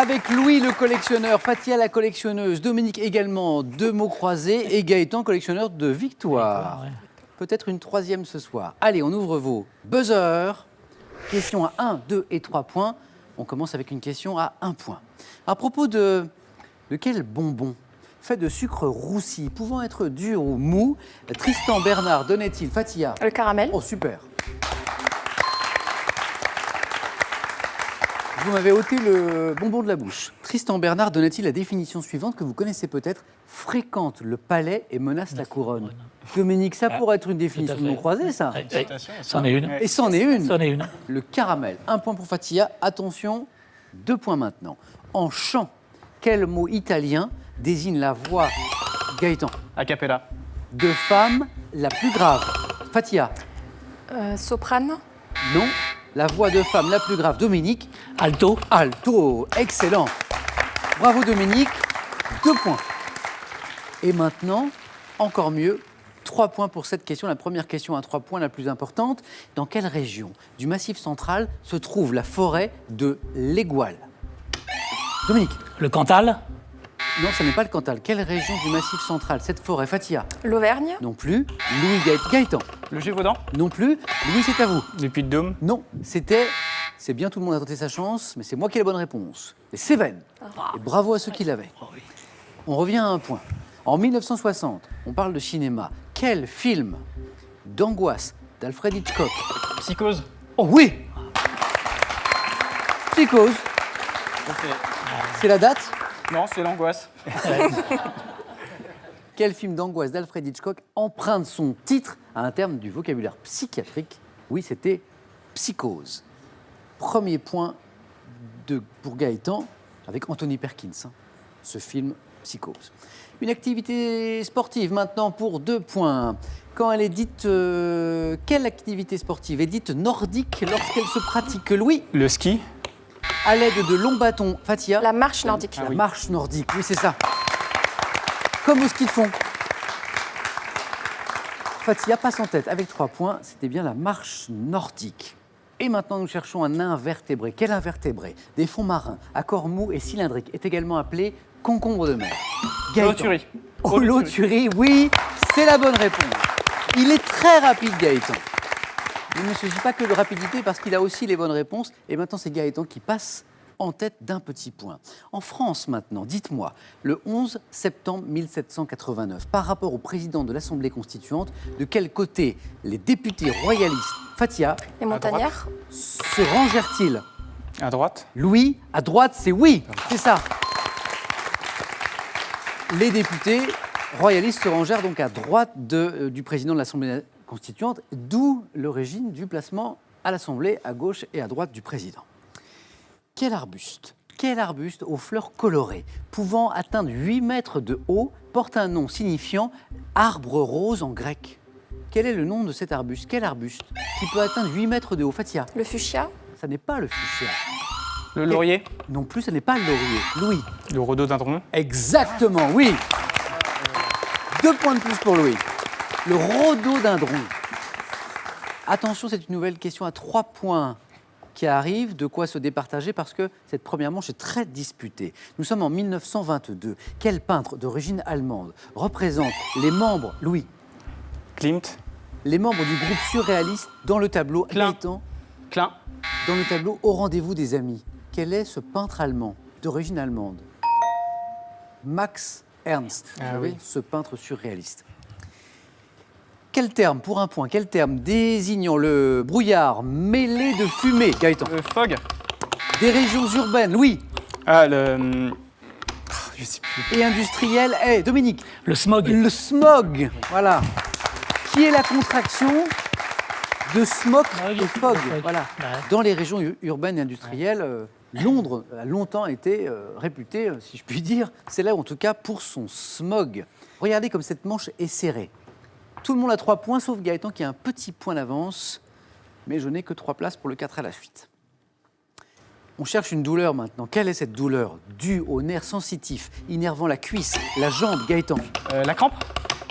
Avec Louis le collectionneur, Fatia la collectionneuse, Dominique également, 2 mots croisés et Gaëtan collectionneur de victoires. Ouais. Peut-être une 3e ce soir. Allez, on ouvre vos buzzers. Question à 1, 2 et 3 points. On commence avec une question à 1 point. À propos de quel bonbon fait de sucre roussi, pouvant être dur ou mou, Tristan Bernard donnait-il Fatia? Le caramel. Oh, super. Vous m'avez ôté le bonbon de la bouche. Tristan Bernard donnait-il la définition suivante que vous connaissez peut-être: fréquente le palais et menace la couronne. Dominique, ça pourrait être une définition tout à fait. non croisée, ça. C'en est une. Et c'en est une. C'en est une. Le caramel. 1 point pour Fatia. Attention, 2 points maintenant. En chant, quel mot italien désigne la voix, Gaëtan, A cappella. de femme la plus grave? Fatia, Soprane. non. La voix de femme la plus grave, Dominique. Alto. Alto, excellent. Bravo Dominique, 2 points. Et maintenant, encore mieux, 3 points pour cette question. La première question à 3 points, la plus importante. Dans quelle région du Massif central se trouve la forêt de l'Égual? Dominique, Le Cantal. non, ce n'est pas le Cantal. Quelle région du Massif central cette forêt? Fatia, L'Auvergne. non plus. Louis Gaëtan, Le Gévaudan. non plus. Louis, c'est à vous. Le Puy-de-Dôme. Non, c'est bien, tout le monde a tenté sa chance, mais c'est moi qui ai la bonne réponse. Les Cévennes. Et bravo à ceux qui l'avaient. On revient à 1 point. En 1960, on parle de cinéma. Quel film d'angoisse d'Alfred Hitchcock? Psychose. Oh oui! Psychose. C'est la date? Non, c'est l'angoisse. Quel film d'angoisse d'Alfred Hitchcock emprunte son titre à un terme du vocabulaire psychiatrique? Oui, c'était Psychose. Premier point pour Gaëtan, avec Anthony Perkins, hein, ce film Psychose. Une activité sportive maintenant pour 2 points. Quand elle est dite... quelle activité sportive est dite nordique lorsqu'elle se pratique, Louis? Le ski. À l'aide de longs bâtons. Fatia? La marche nordique. La marche nordique, oui, c'est ça. Comme au ski de fond. Fatia passe en tête avec 3 points. C'était bien la marche nordique. Et maintenant, nous cherchons un invertébré. Quel invertébré des fonds marins, à corps mou et cylindrique, est également appelé concombre de mer? Gaëtan. L'auturie. Oh, l'auturie, oui, c'est la bonne réponse. Il est très rapide, Gaëtan. Il ne s'agit pas que de rapidité parce qu'il a aussi les bonnes réponses. Et maintenant, c'est Gaëtan qui passe en tête d'un petit point. En France, maintenant, dites-moi, le 11 septembre 1789, par rapport au président de l'Assemblée constituante, de quel côté les députés royalistes, Fatia, Les montagnards. se rangèrent-ils? À droite. Louis, à droite, c'est oui, c'est ça. Les députés royalistes se rangèrent donc à droite du président de l'Assemblée constituante, d'où l'origine du placement à l'Assemblée, à gauche et à droite du président. Quel arbuste aux fleurs colorées, pouvant atteindre 8 mètres de haut, porte un nom signifiant arbre rose en grec? Quel est le nom de cet arbuste? Quel arbuste qui peut atteindre 8 mètres de haut? Fatia? Le fuchsia. Ça n'est pas le fuchsia. Le laurier. Non plus, ça n'est pas le laurier. Louis? Le rhododendron. Exactement, oui. 2 points de plus pour Louis. Le rhododendron. Attention, c'est une nouvelle question à 3 points qui arrive. De quoi se départager parce que cette première manche est très disputée. Nous sommes en 1922. Quel peintre d'origine allemande représente les membres, Louis? Klimt. Les membres du groupe surréaliste dans le tableau Klein. Gaëtan, Klein. dans le tableau Au rendez-vous des amis. Quel est ce peintre allemand d'origine allemande? Max Ernst, vous savez, ce peintre surréaliste. Quel terme, pour 1 point, quel terme désignant le brouillard mêlé de fumée, Gaëtan? Le fog. Des régions urbaines, Louis, Ah, le... Je sais plus. et industrielles, Dominique? Le smog. Le smog, voilà. Qui est la contraction de smog et fog, voilà. Ouais. Dans les régions urbaines et industrielles, Londres a longtemps été réputée, si je puis dire, célèbre en tout cas pour son smog. Regardez comme cette manche est serrée. Tout le monde a 3 points, sauf Gaëtan qui a un petit point d'avance, mais je n'ai que 3 places pour le 4 à la suite. On cherche une douleur maintenant. Quelle est cette douleur due au nerf sensitif, innervant la cuisse, la jambe, Gaëtan, La crampe.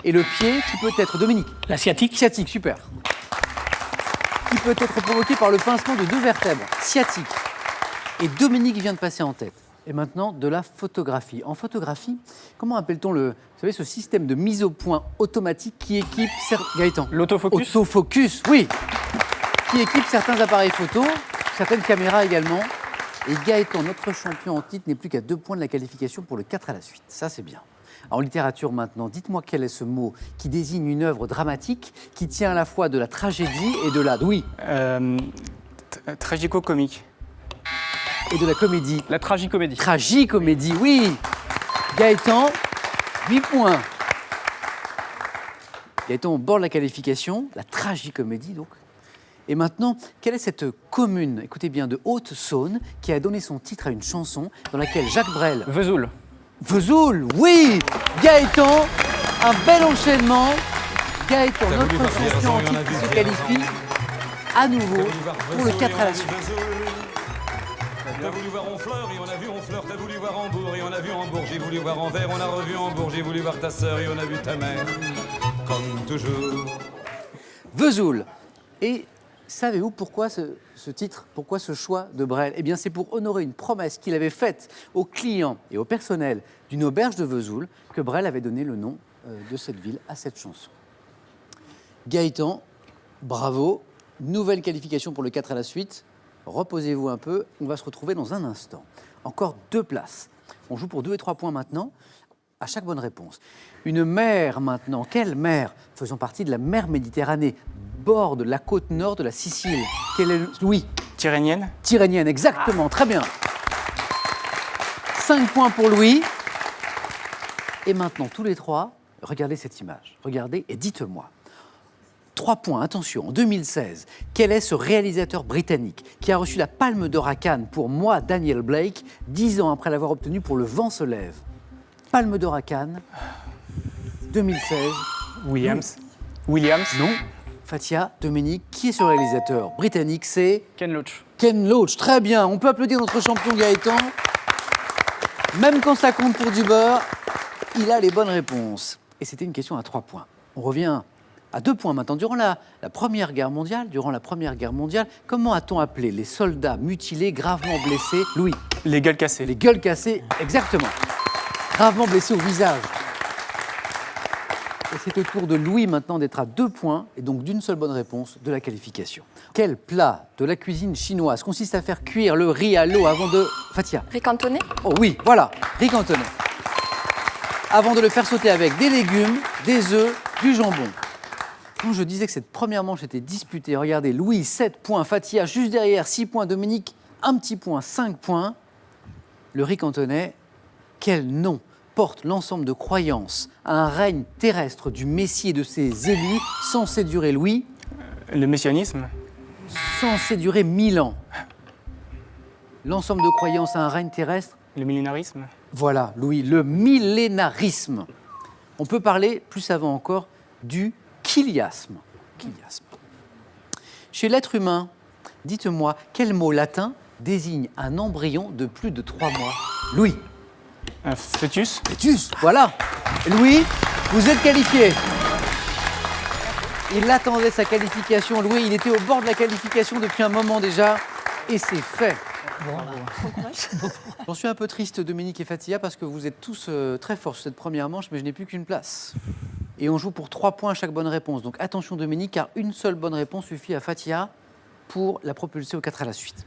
et le pied, qui peut être, Dominique? La sciatique. Sciatique, super. Qui peut être provoqué par le pincement de 2 vertèbres, sciatique. Et Dominique vient de passer en tête. Et maintenant, de la photographie. En photographie, comment appelle-t-on vous savez, ce système de mise au point automatique qui équipe... Gaëtan. L'autofocus. Autofocus, oui. Qui équipe certains appareils photo, certaines caméras également. Et Gaëtan, notre champion en titre, n'est plus qu'à 2 points de la qualification pour le 4 à la suite. Ça, c'est bien. En littérature maintenant, dites-moi quel est ce mot qui désigne une œuvre dramatique qui tient à la fois de la tragédie et de la... Oui. Tragico-comique. Et de la comédie. La tragicomédie. Tragicomédie, oui. Gaëtan, 8 points. Gaëtan au bord de la qualification, la tragicomédie donc. Et maintenant, quelle est cette commune, écoutez bien, de Haute-Saône, qui a donné son titre à une chanson dans laquelle Jacques Brel... Vesoul. Vesoul, oui. Gaëtan, un bel enchaînement. Gaëtan, notre champion en titre, qui se qualifie à nouveau pour le 4 à la suite. T'as voulu voir Honfleur et on a vu Honfleur, t'as voulu voir Hambourg et on a vu Hambourg, j'ai voulu voir Anvers, on a revu Hambourg, j'ai voulu voir ta sœur et on a vu ta mère, comme toujours. Vesoul. Et savez-vous pourquoi ce titre, pourquoi ce choix de Brel? Eh bien, c'est pour honorer une promesse qu'il avait faite aux clients et au personnel d'une auberge de Vesoul que Brel avait donné le nom de cette ville à cette chanson. Gaëtan, bravo. Nouvelle qualification pour le 4 à la suite. Reposez-vous un peu, on va se retrouver dans un instant. Encore 2 places. On joue pour 2 et 3 points maintenant, à chaque bonne réponse. Une mer maintenant, quelle mer? Faisant partie de la mer Méditerranée, borde la côte nord de la Sicile. Quelle est Louis? Tyrrhénienne. Tyrrhénienne, exactement, très bien. 5 points pour Louis. Et maintenant, tous les 3, regardez cette image. Regardez et dites-moi. 3 points, attention, en 2016, quel est ce réalisateur britannique qui a reçu la Palme d'Or à Cannes pour Moi, Daniel Blake, 10 ans après l'avoir obtenu pour Le Vent se lève? Palme d'Or à Cannes, 2016. Williams. Williams. Non. Fatia, Dominique, qui est ce réalisateur britannique? C'est Ken Loach. Ken Loach, très bien. On peut applaudir notre champion Gaëtan. Même quand ça compte pour du beurre, il a les bonnes réponses. Et c'était une question à 3 points. On revient à 2 points maintenant. Durant la Première Guerre mondiale, comment a-t-on appelé les soldats mutilés, gravement blessés? Louis. Les gueules cassées. Les gueules cassées, exactement. Gravement blessés au visage. Et c'est au tour de Louis maintenant d'être à 2 points, et donc d'une seule bonne réponse de la qualification. Quel plat de la cuisine chinoise consiste à faire cuire le riz à l'eau avant de... Fatia. Riz cantonné. Oh oui, voilà, riz cantonné. Avant de le faire sauter avec des légumes, des œufs, du jambon. Quand je disais que cette première manche était disputée, regardez, Louis, 7 points, Fatia, juste derrière, 6 points, Dominique, un petit point, 5 points. Le riz cantonais, quel nom porte l'ensemble de croyances à un règne terrestre du Messie et de ses élus, censé durer, Louis? Le messianisme. Censé durer 1000 ans. L'ensemble de croyances à un règne terrestre? Le millénarisme. Voilà, Louis, le millénarisme. On peut parler, plus savant encore, du chiliasme. Chez l'être humain, dites-moi, quel mot latin désigne un embryon de plus de 3 mois? Louis. Un fœtus. Fœtus, voilà. Louis, vous êtes qualifié. Il attendait sa qualification. Louis, il était au bord de la qualification depuis un moment déjà. Et c'est fait. J'en suis un peu triste, Dominique et Fatia, parce que vous êtes tous très forts sur cette première manche, mais je n'ai plus qu'une place. Et on joue pour 3 points à chaque bonne réponse. Donc attention, Dominique, car une seule bonne réponse suffit à Fatia pour la propulser au 4 à la suite.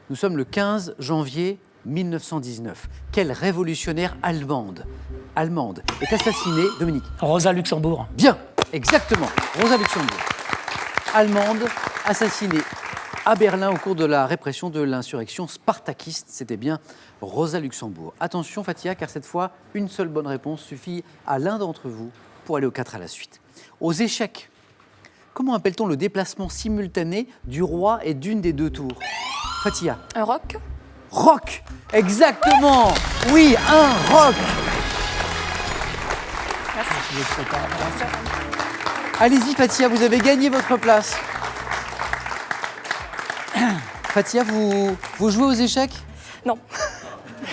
Nous sommes le 15 janvier 1919. Quelle révolutionnaire allemande est assassinée, Dominique? Rosa Luxembourg. Bien, exactement, Rosa Luxembourg. Allemande, assassinée à Berlin au cours de la répression de l'insurrection spartakiste. C'était bien Rosa Luxembourg. Attention, Fatia, car cette fois, une seule bonne réponse suffit à l'un d'entre vous pour aller au 4 à la suite. Aux échecs, comment appelle-t-on le déplacement simultané du roi et d'une des 2 tours? Fatia. Un roc. Roc, exactement. Oui, un roc. Allez-y, Fatia, vous avez gagné votre place. Fatia, vous jouez aux échecs? Non.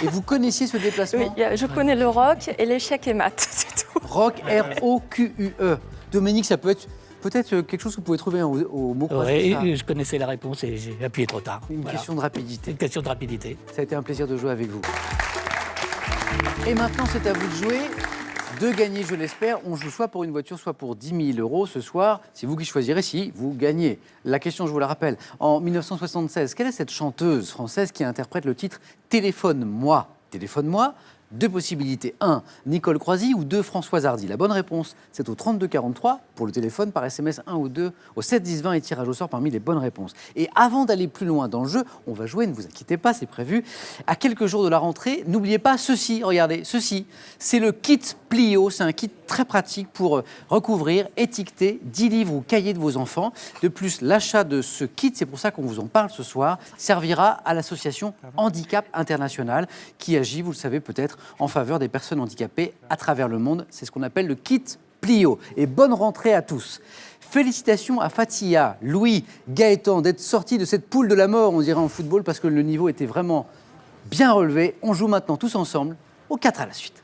Et vous connaissiez ce déplacement? Oui, je connais le roc et l'échec et maths, c'est tout. Roc, R-O-Q-U-E. Dominique, ça peut être Peut-être quelque chose que vous pouvez trouver au mot croisé. Ouais, ça. et je connaissais la réponse et j'ai appuyé trop tard. Une Voilà. question de rapidité. Une question de rapidité. Ça a été un plaisir de jouer avec vous. Et maintenant, c'est à vous de jouer, de gagner, je l'espère. On joue soit pour une voiture, soit pour 10 000 euros ce soir. C'est vous qui choisirez si vous gagnez. La question, je vous la rappelle, en 1976, quelle est cette chanteuse française qui interprète le titre « Téléphone-moi » ? Téléphone-moi. Deux possibilités. 1, Nicole Croisy ou 2, Françoise Hardy. La bonne réponse, c'est au 32 43 pour le téléphone, par SMS 1 ou 2, au 7 10 20 et tirage au sort parmi les bonnes réponses. Et avant d'aller plus loin dans le jeu, on va jouer, ne vous inquiétez pas, c'est prévu. À quelques jours de la rentrée, n'oubliez pas ceci, regardez, ceci, c'est le kit Plio, c'est un kit très pratique pour recouvrir, étiqueter 10 livres ou cahiers de vos enfants. De plus, l'achat de ce kit, c'est pour ça qu'on vous en parle ce soir, servira à l'association Handicap International qui agit, vous le savez peut-être, en faveur des personnes handicapées à travers le monde. C'est ce qu'on appelle le kit Plio. Et bonne rentrée à tous. Félicitations à Fatia, Louis, Gaëtan d'être sortis de cette poule de la mort, on dirait en football, parce que le niveau était vraiment bien relevé. On joue maintenant tous ensemble aux 4 à la suite.